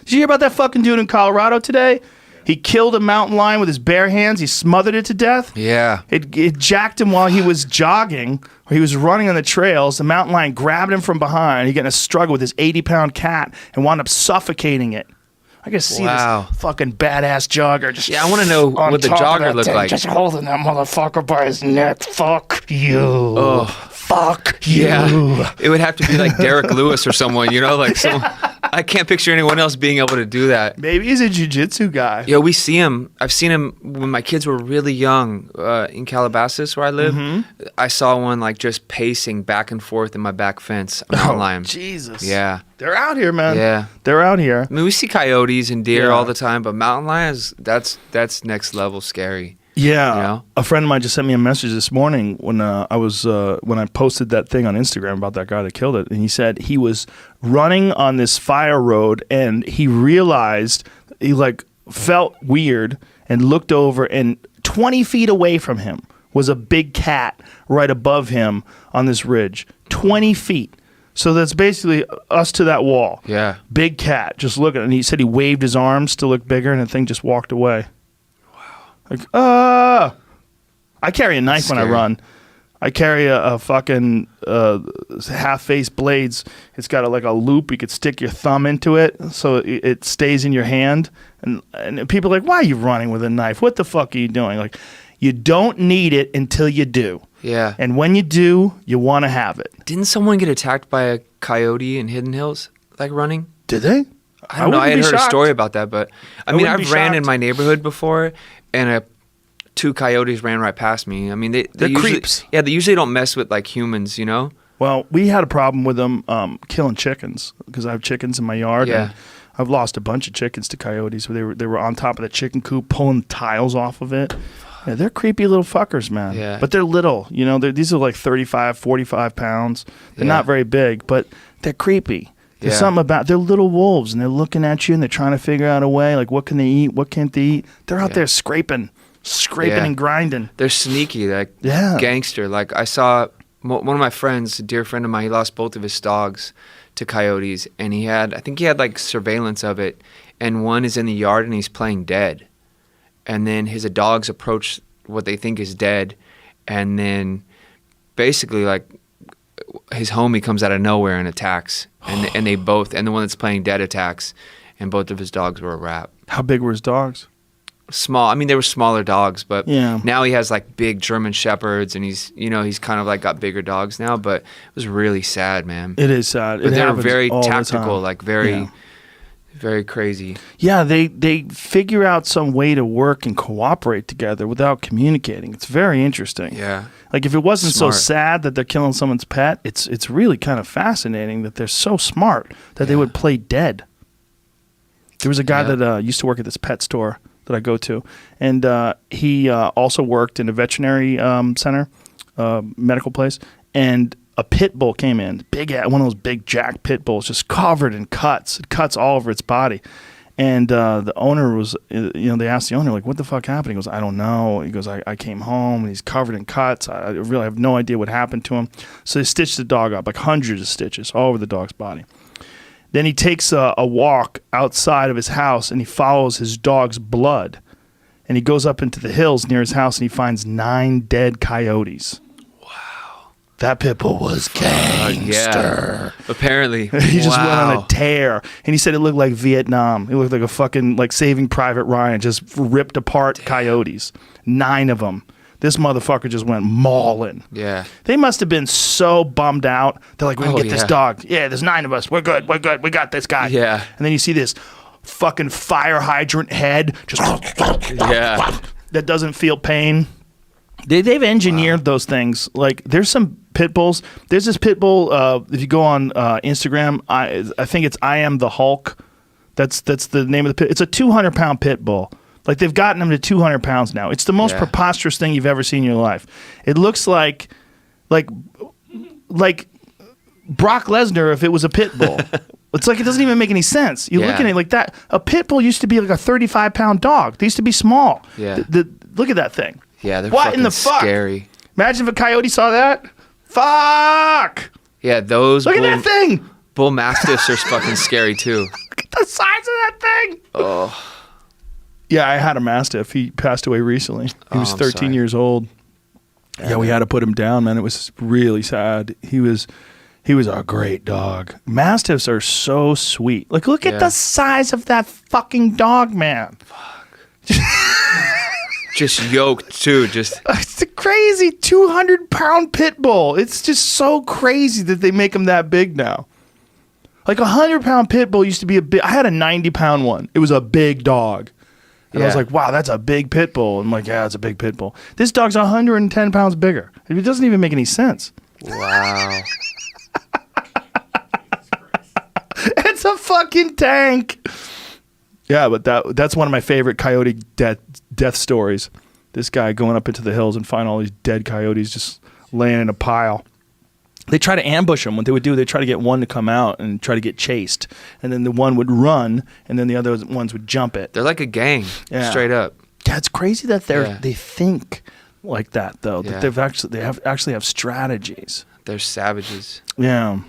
Did you hear about that fucking dude in Colorado today? He killed a mountain lion with his bare hands. He smothered it to death. Yeah. It jacked him while he was jogging, or he was running on the trails. The mountain lion grabbed him from behind. He got in a struggle with his 80-pound cat and wound up suffocating it. I can see this fucking badass jogger just. Yeah, I want to know what the jogger looked like. Just holding that motherfucker by his neck. Fuck you. Oh. Fuck you. Yeah. It would have to be like Derek Lewis or someone, you know, like someone. I can't picture anyone else being able to do that. Maybe he's a jiu-jitsu guy. Yeah, we see him. I've seen him when my kids were really young in Calabasas, where I live. Mm-hmm. I saw one like just pacing back and forth in my back fence. Oh, Jesus. Yeah. They're out here, man. Yeah. They're out here. I mean, we see coyotes and deer all the time, but mountain lions, that's next level scary. Yeah, you know? A friend of mine just sent me a message this morning when when I posted that thing on Instagram about that guy that killed it, and he said he was running on this fire road and he realized he like felt weird and looked over, and 20 feet away from him was a big cat right above him on this ridge. 20 feet. So that's basically us to that wall. Yeah. Big cat just looking, and he said he waved his arms to look bigger, and the thing just walked away. Like, I carry a knife when I run. I carry a fucking half-face blades. It's got like a loop. You could stick your thumb into it so it stays in your hand. And people are like, why are you running with a knife? What the fuck are you doing? Like, you don't need it until you do. Yeah. And when you do, you want to have it. Didn't someone get attacked by a coyote in Hidden Hills, like running? Did they? I don't know. I had heard a story about that, but I mean, I've ran in my neighborhood before, and two coyotes ran right past me. I mean, they're usually creeps. Yeah, they usually don't mess with like humans, you know. Well, we had a problem with them killing chickens because I have chickens in my yard. Yeah. And I've lost a bunch of chickens to coyotes. They were on top of the chicken coop pulling tiles off of it. Yeah, they're creepy little fuckers, man. Yeah. But they're little. You know, these are like 35, 45 pounds. They're not very big, but they're creepy. There's something about, they're little wolves, and they're looking at you, and they're trying to figure out a way, like, what can they eat, what can't they eat? They're out there scraping and grinding. They're sneaky, like gangster. Like, I saw one of my friends, a dear friend of mine, he lost both of his dogs to coyotes, and I think he had like surveillance of it, and one is in the yard, and he's playing dead. And then his dogs approach what they think is dead, and then basically, like, his homie comes out of nowhere and attacks, and they both, and the one that's playing dead attacks, and both of his dogs were a wrap. How big were his dogs? Small. I mean, they were smaller dogs, but now he has like big German Shepherds, and he's kind of like got bigger dogs now. But it was really sad, man. It is sad. But they're very tactical, like very crazy. Yeah, they figure out some way to work and cooperate together without communicating. It's very interesting. Yeah. Like, if it wasn't so sad that they're killing someone's pet, it's really kind of fascinating that they're so smart that they would play dead. There was a guy that used to work at this pet store that I go to, and he also worked in a veterinary center, medical place, and a pit bull came in, one of those big jack pit bulls, just covered in cuts all over its body. And the owner was, they asked the owner, like, what the fuck happened? He goes, I don't know. He goes, I came home, and he's covered in cuts. I really have no idea what happened to him. So they stitched the dog up, like hundreds of stitches all over the dog's body. Then he takes a walk outside of his house, and he follows his dog's blood. And he goes up into the hills near his house, and he finds 9 dead coyotes. That pit bull was gangster. Apparently. He just went on a tear. And he said it looked like Vietnam. It looked like a fucking, like, Saving Private Ryan, just ripped apart coyotes. 9 of them. This motherfucker just went mauling. Yeah. They must have been so bummed out. They're like, we can get this dog. Yeah, there's 9 of us. We're good. We got this guy. Yeah. And then you see this fucking fire hydrant head just that doesn't feel pain. They've engineered those things. Like, there's some pit bulls. There's this pit bull. If you go on Instagram, I think it's I Am the Hulk. That's the name of the pit. It's a 200-pound pit bull. Like, they've gotten him to 200 pounds now. It's the most preposterous thing you've ever seen in your life. It looks like Brock Lesnar if it was a pit bull. It's like, it doesn't even make any sense. You look at it like that. A pit bull used to be like a 35-pound dog. They used to be small. Yeah. Look at that thing. Yeah, they're what in the fuck? Scary. Imagine if a coyote saw that. Fuck! Yeah, those. Look at that thing! Bull mastiffs are fucking scary too. The size of that thing. Oh. Yeah, I had a Mastiff. He passed away recently. He was 13 years old. Yeah, we had to put him down, man. It was really sad. He was a great dog. Mastiffs are so sweet. Like, look at the size of that fucking dog, man. Fuck. Just yoked too. Just it's a crazy 200-pound pit bull. It's just so crazy that they make them that big now. Like 100-pound pit bull used to be a big. I had a 90-pound one. It was a big dog. And I was like, wow, that's a big pit bull. I'm like, yeah, it's a big pit bull. This dog's 110 pounds bigger. It doesn't even make any sense. Wow. It's a fucking tank. Yeah, but that's one of my favorite coyote death stories. This guy going up into the hills and find all these dead coyotes just laying in a pile. They try to ambush them. What they would do, they try to get one to come out and try to get chased. And then the one would run, and then the other ones would jump it. They're like a gang, straight up. Yeah, it's crazy that they think like that, though. That they actually have strategies. They're savages. Yeah.